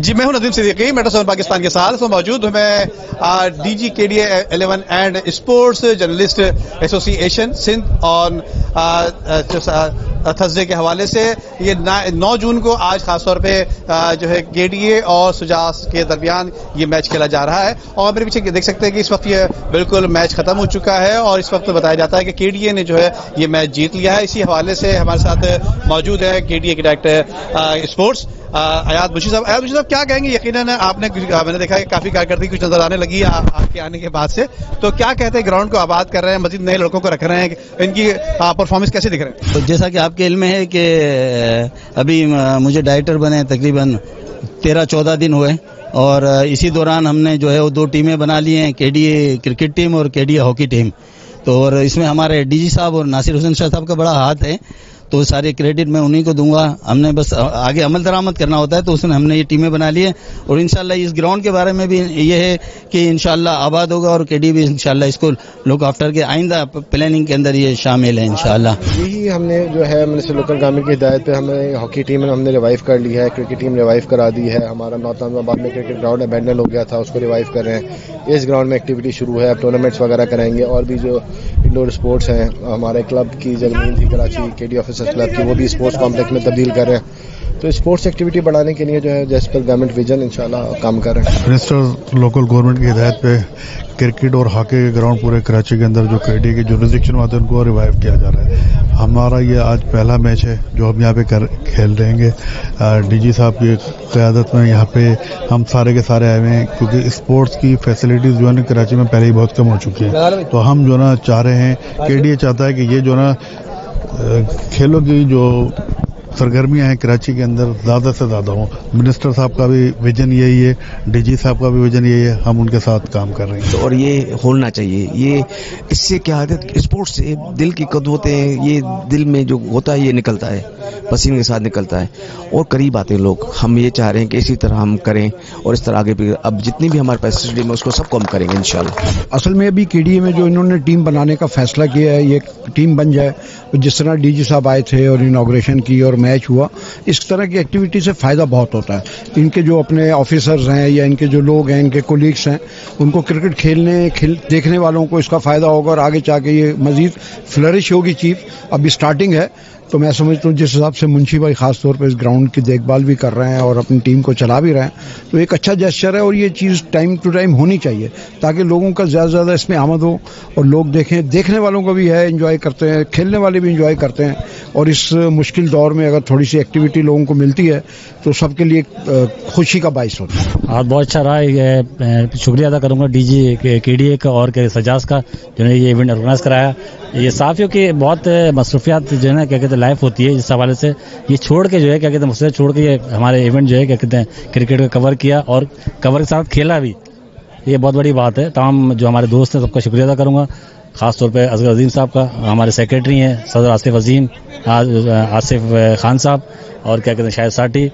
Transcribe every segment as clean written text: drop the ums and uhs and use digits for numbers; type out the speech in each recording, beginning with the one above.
जी मैं हूं नदीम सिद्दीकी, मेट्रो 7 पाकिस्तान के साथ मौजूद हूं मैं DG KDA 11 and sports journalist association Sindh और थर्सडे के हवाले से ये 9 जून को आज खास तौर पे जो है KDA और सुजास के दरमियान ये मैच खेला जा रहा है। और मेरे पीछे देख सकते हैं कि इस वक्त ये बिल्कुल मैच खत्म हो चुका है और इस वक्त बताया जाता है कि KDA ने जो है ये मैच जीत लिया है। इसी हवाले से हमारे साथ मौजूद है KDA के डायरेक्टर स्पोर्ट्स अयाद बुशी साहब। अयाद बुशी साहब, क्या कहेंगे? यकीनन आपने मैंने देखा है काफी कारकर्दगी कुछ नजर आने लगी है आपके आने के बाद से, तो क्या कहते हैं? ग्राउंड को आबाद कर रहे हैं, मजीद नए लड़कों को रख रहे हैं, इनकी परफॉर्मेंस कैसे दिख रहे हैं? तो जैसा कि आपके इल्म में है कि अभी मुझे डायरेक्टर बने तकरीबन 13-14 दिन हुए और इसी दौरान हमने जो है वो 2 टीमें बना ली हैं, KDA क्रिकेट टीम और KDA हॉकी टीम। तो और इसमें हमारे DG साहब और नासिर हुसैन शाह साहब का बड़ा हाथ है, तो सारे क्रेडिट मैं उन्हीं को दूंगा। हमने बस आगे अमल दरामद करना होता है, तो उसमें हमने ये टीमें बना ली है और इंशाल्लाह इस ग्राउंड के बारे में भी ये है कि इंशाल्लाह आबाद होगा और KDA भी इंशाल्लाह इसको लुक आफ्टर के आइंदा प्लानिंग के अंदर ये शामिल है इंशाल्लाह। यही हमने जो है मिनिस्टर लोकल गवर्नमेंट की हिदायत पे हमें हॉकी टीम हमने रिवाइव कर ली है, क्रिकेट टीम रिवाइव करा दी है। हमारा नॉर्थ अहमदाबाद में क्रिकेट ग्राउंड अबैंडन हो गया था, उसको रिवाइव कर रहे हैं। इस ग्राउंड में एक्टिविटी शुरू है, अब टूर्नामेंट्स वगैरह कराएंगे और भी जो इंडोर स्पोर्ट्स हैं, हमारे क्लब की जमीन थी कराची KD ऑफिसर्स क्लब की, वो भी स्पोर्ट्स कॉम्प्लेक्स में तब्दील कर रहे हैं। तो स्पोर्ट्स एक्टिविटी बढ़ाने के लिए जो है जैसे पर गवर्नमेंट विजन इंशाल्लाह काम कर रहे हैं। मिनिस्टर लोकल गवर्नमेंट की हिदायत पे क्रिकेट और हॉकी के ग्राउंड पूरे कराची के अंदर जो KDA के जुरिसडिक्शन में आते हैं उनको रिवाइव किया जा रहा है। हमारा ये आज पहला मैच है जो हम यहाँ पे खेल रहेंगे। DG साहब की क़यादत में यहाँ पे हम सारे के सारे आए हुए हैं, क्योंकि स्पोर्ट्स की फैसिलिटीज़ जो है ना कराची में पहले ही बहुत कम हो चुकी है। तो हम जो ना चाह रहे हैं, KDA चाहता है कि ये जो ना खेलों की जो सरगर्मियां हैं कराची के अंदर ज़्यादा से ज़्यादा हों। मिनिस्टर साहब का भी विजन यही है, DG साहब का भी विजन यही है, हम उनके साथ काम कर रहे हैं। और ये होना चाहिए, ये इससे क्या है, स्पोर्ट्स से दिल की कदवतें हैं, ये दिल में जो होता है ये निकलता है, पसीने के साथ निकलता है और करीब आते हैं लोग। हम ये चाह रहे हैं कि इसी तरह हम करें और इस तरह आगे भी अब जितनी भी हमारे फैसिलिटी में उसको सबको हम करेंगे इंशाल्लाह। असल में अभी KDA में जो इन्होंने टीम बनाने का फैसला किया है, ये टीम बन जाए, जिस तरह DG साहब आए थे और इनॉग्रेशन की और मैच हुआ, इस तरह की एक्टिविटी से फायदा बहुत होता है। इनके जो अपने ऑफिसर्स हैं या इनके जो लोग हैं, इनके कोलीग्स हैं, उनको क्रिकेट देखने वालों को इसका फायदा होगा और आगे जाके ये मजीद फ्लरिश होगी चीज़। अभी स्टार्टिंग है, तो मैं समझता हूँ जिस हिसाब से मुंशी भाई खास तौर पर इस ग्राउंड की देखभाल भी कर रहे हैं और अपनी टीम को चला भी रहे हैं, तो एक अच्छा जेस्चर है और ये चीज़ टाइम टू टाइम होनी चाहिए ताकि लोगों का ज़्यादा से ज़्यादा इसमें आमद हो और लोग देखें। देखने वालों को भी है, एंजॉय करते हैं, खेलने वाले भी एंजॉय करते हैं और इस मुश्किल दौर में अगर थोड़ी सी एक्टिविटी लोगों को मिलती है तो सबके लिए खुशी का बाइस होता है। आज बहुत अच्छा रहा है, शुक्रिया अदा करूँगा DG KDA का और सजास का जिन्होंने ये इवेंट ऑर्गेनाइज कराया। ये साफियों की बहुत मसरूफियात जो है ना क्या कहते हैं लाइफ होती है, इस हवाले से ये छोड़ के जो है क्या कहते हैं मसले छोड़ के ये हमारे इवेंट जो है क्या कहते हैं क्रिकेट का कवर किया और कवर के साथ खेला भी, ये बहुत बड़ी बात है। तमाम जो हमारे दोस्त हैं सबका शुक्रिया अदा करूँगा, खास तौर पे असगर अजीम साहब का, हमारे सेक्रेटरी हैं सदर आसिफ अजीम, आसिफ खान साहब और क्या कहते हैं शाहिद साटी,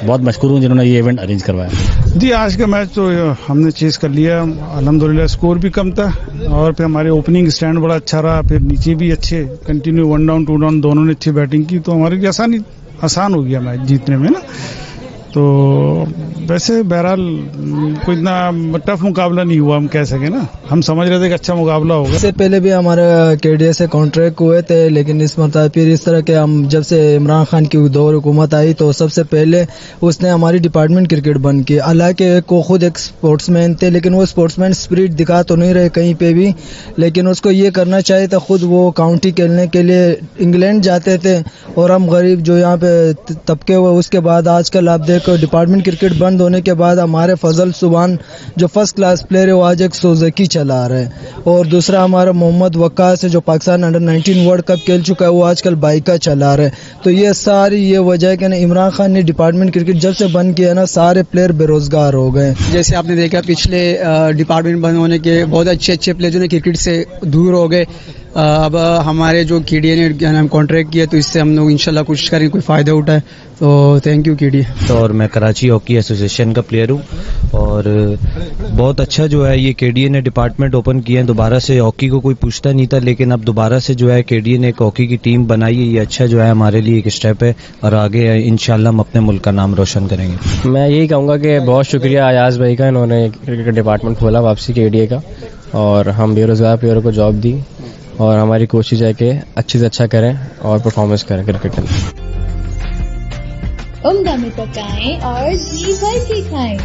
बहुत मशकूर हूँ जिन्होंने ये इवेंट अरेंज करवाया। जी आज का मैच तो हमने चेस कर लिया, अल्हम्दुलिल्लाह। स्कोर भी कम था और फिर हमारे ओपनिंग स्टैंड बड़ा अच्छा रहा, फिर नीचे भी अच्छे कंटिन्यू 1 डाउन 2 डाउन दोनों ने अच्छी बैटिंग की, तो हमारे लिए आसान हो गया मैच जीतने में ना। तो वैसे बहरहाल कोई इतना टफ मुकाबला नहीं हुआ, हम कह सके ना, हम समझ रहे थे कि अच्छा मुकाबला होगा। इससे पहले भी हमारे KDA से कॉन्ट्रैक्ट हुए थे, लेकिन इस मरतबा फिर इस तरह के हम जब से इमरान खान की दौर हुकूमत आई तो सबसे पहले उसने हमारी डिपार्टमेंट क्रिकेट बंद की। हालांकि वो खुद एक स्पोर्ट्समैन थे, लेकिन वो स्पोर्ट्समैन स्पिरिट दिखा तो नहीं रहे कहीं पे भी, लेकिन उसको ये करना चाहिए था। खुद वो काउंटी खेलने के लिए इंग्लैंड जाते थे और हम गरीब जो यहाँ पे तबके हुए, उसके बाद आजकल आप देखो डिपार्टमेंट क्रिकेट बंद होने के बाद हमारे फजल सुबान जो फर्स्ट क्लास प्लेयर है वो आज एक सुजुकी चला रहे हैं, और दूसरा हमारा मोहम्मद वक्कास है जो पाकिस्तान अंडर 19 वर्ल्ड कप खेल चुका है, वो आजकल बाइका चला रहे हैं। तो ये सारी ये वजह है कि ना इमरान खान ने डिपार्टमेंट क्रिकेट जब से बंद किया ना सारे प्लेयर बेरोजगार हो गए। जैसे आपने देखा पिछले डिपार्टमेंट बंद होने के बहुत अच्छे प्लेयर जो क्रिकेट से दूर हो गए, अब हमारे जो KDA ने कॉन्ट्रैक्ट किया तो इससे हम लोग इंशाल्लाह कोशिश करेंगे कोई फ़ायदा उठाए। तो थैंक यू KDA। तो और मैं कराची हॉकी एसोसिएशन का प्लेयर हूँ اور بہت اچھا جو ہے یہ کے ڈی اے نے ڈپارٹمنٹ اوپن کیا ہے. دوبارہ سے ہاکی کو کوئی پوچھتا نہیں تھا, لیکن اب دوبارہ سے جو ہے کے ڈی اے نے ایک ہاکی کی ٹیم بنائی ہے. یہ اچھا جو ہے ہمارے لیے ایک اسٹیپ ہے, اور آگے انشاءاللہ ہم اپنے ملک کا نام روشن کریں گے. میں یہی کہوں گا کہ بہت شکریہ ایاز بھائی کا, انہوں نے کرکٹ ڈپارٹمنٹ کھولا واپسی کے ڈی اے کا, اور ہم بے روزگار پلیئروں کو جاب دی, اور ہماری کوشش ہے کہ اچھے سے اچھا کریں اور پرفارمنس کریں کرکٹ میں. عمدہ میں پکائیں اور جی بھر کے کھائیں.